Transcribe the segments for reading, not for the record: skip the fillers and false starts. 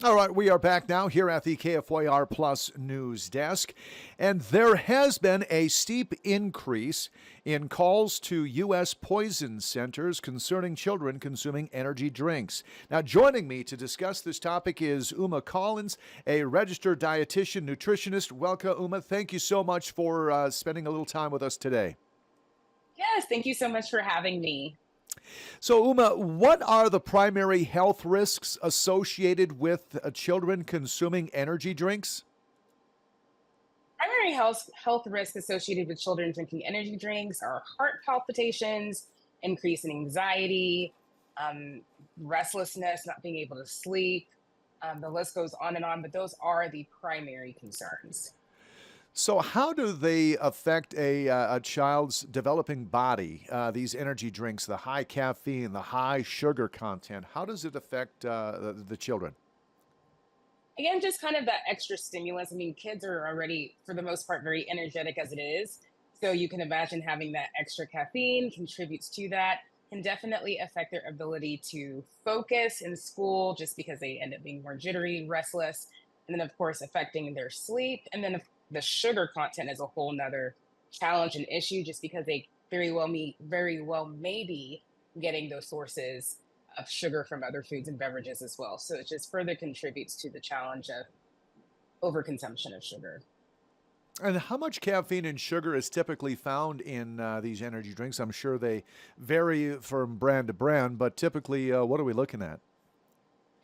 All right, we are back now here at the KFYR Plus News Desk, and there has been a steep increase in calls to U.S. poison centers concerning children consuming energy drinks. Now, joining me to discuss this topic is Uma Collins, a registered dietitian, nutritionist. Welcome, Uma. Thank you so much for spending a little time with us today. Yes, thank you so much for having me. So, Uma, what are the primary health risks associated with children consuming energy drinks? Primary health risks associated with children drinking energy drinks are heart palpitations, increase in anxiety, um, restlessness, not being able to sleep. The list goes on and on, but those are the primary concerns. So, how do they affect a child's developing body? These energy drinks, the high caffeine, the high sugar content, how does it affect the children? Again, just kind of that extra stimulus. I mean, kids are already, for the most part, very energetic as it is. So you can imagine having that extra caffeine contributes to that, can definitely affect their ability to focus in school just because they end up being more jittery, restless, and then, of course, affecting their sleep. And then the sugar content is a whole nother challenge and issue just because they very well maybe getting those sources of sugar from other foods and beverages as well. So it just further contributes to the challenge of overconsumption of sugar. And how much caffeine and sugar is typically found in these energy drinks? I'm sure they vary from brand to brand, but typically, what are we looking at?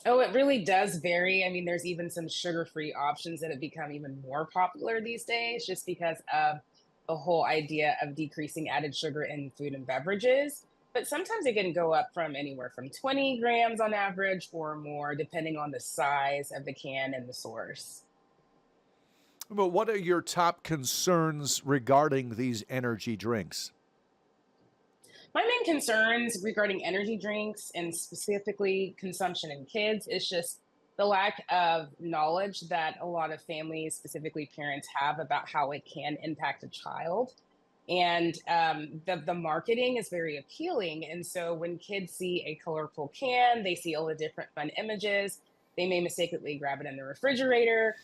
Oh, it really does vary. I mean, there's even some sugar-free options that have become even more popular these days just because of the whole idea of decreasing added sugar in food and beverages. But sometimes it can go up from anywhere from 20 grams on average or more, depending on the size of the can and the source. But what are your top concerns regarding these energy drinks? My main concerns regarding energy drinks and specifically consumption in kids is just the lack of knowledge that a lot of families, specifically parents, have about how it can impact a child. And the marketing is very appealing. And so when kids see a colorful can, they see all the different fun images, they may mistakenly grab it in the refrigerator,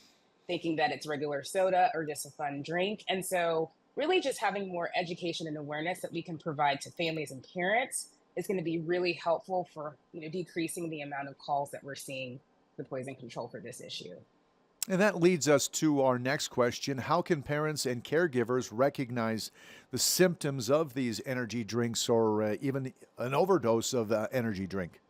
thinking that it's regular soda or just a fun drink. And so, really, just having more education and awareness that we can provide to families and parents is going to be really helpful for decreasing the amount of calls that we're seeing the poison control for this issue. And that leads us to our next question. How can parents and caregivers recognize the symptoms of these energy drinks or even an overdose of energy drink?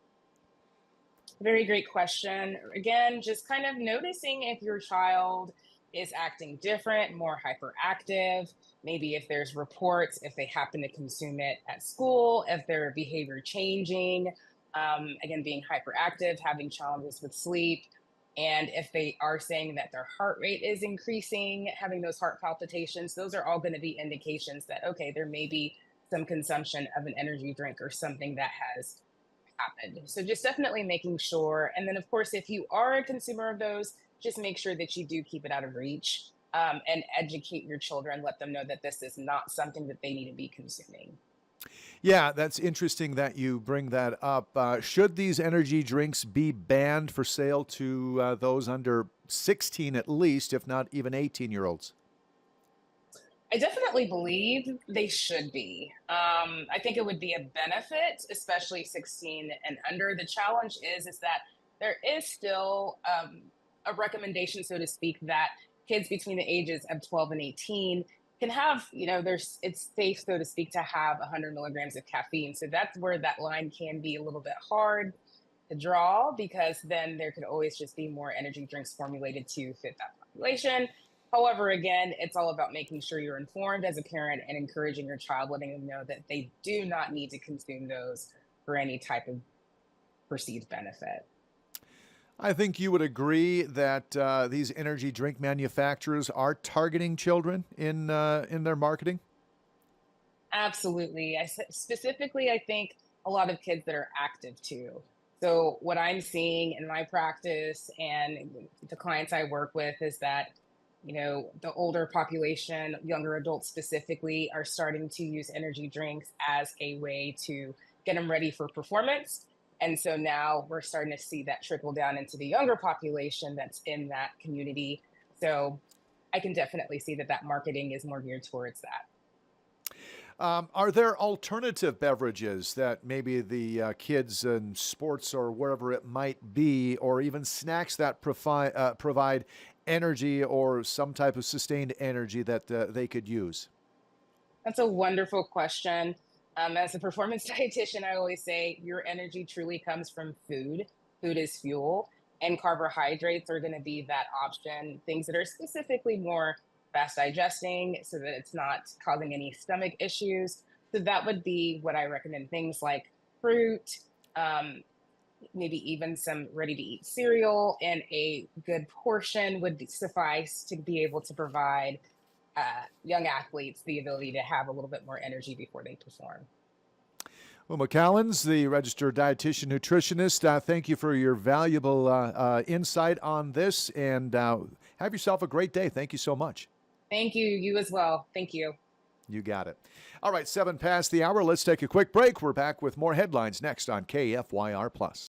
Very great question. Again, just kind of noticing if your child is acting different, more hyperactive, maybe if there's reports, if they happen to consume it at school, if their behavior changing, again, being hyperactive, having challenges with sleep, and if they are saying that their heart rate is increasing, having those heart palpitations, those are all going to be indications that, okay, there may be some consumption of an energy drink or something that has happened. So just definitely making sure. And then, of course, if you are a consumer of those, just make sure that you do keep it out of reach and educate your children. Let them know that this is not something that they need to be consuming. Yeah, that's interesting that you bring that up. Should these energy drinks be banned for sale to those under 16 at least, if not even 18-year-olds? I definitely believe they should be. I think it would be a benefit, especially 16 and under. The challenge is that there is still a recommendation, so to speak, that kids between the ages of 12 and 18 can have, it's safe, so to speak, to have 100 milligrams of caffeine. So that's where that line can be a little bit hard to draw because then there could always just be more energy drinks formulated to fit that population. However, again, it's all about making sure you're informed as a parent and encouraging your child, letting them know that they do not need to consume those for any type of perceived benefit. I think you would agree that these energy drink manufacturers are targeting children in their marketing. Absolutely. Specifically, I think a lot of kids that are active too. So, what I'm seeing in my practice and the clients I work with is that, the older population, younger adults specifically, are starting to use energy drinks as a way to get them ready for performance. And so now we're starting to see that trickle down into the younger population that's in that community. So I can definitely see that marketing is more geared towards that. Are there alternative beverages that maybe the kids in sports or wherever it might be, or even snacks that provide energy or some type of sustained energy that they could use? That's a wonderful question. As a performance dietitian, I always say your energy truly comes from food. Food is fuel, and carbohydrates are going to be that option. Things that are specifically more fast digesting so that it's not causing any stomach issues. So that would be what I recommend. Things like fruit, um, maybe even some ready to eat cereal, and a good portion would suffice to be able to provide young athletes the ability to have a little bit more energy before they perform. Well, McCallens, the registered dietitian nutritionist, thank you for your valuable insight on this, and have yourself a great day. Thank you so much. Thank you. You as well. Thank you. You got it. All right, 7 past the hour. Let's take a quick break. We're back with more headlines next on KFYR Plus.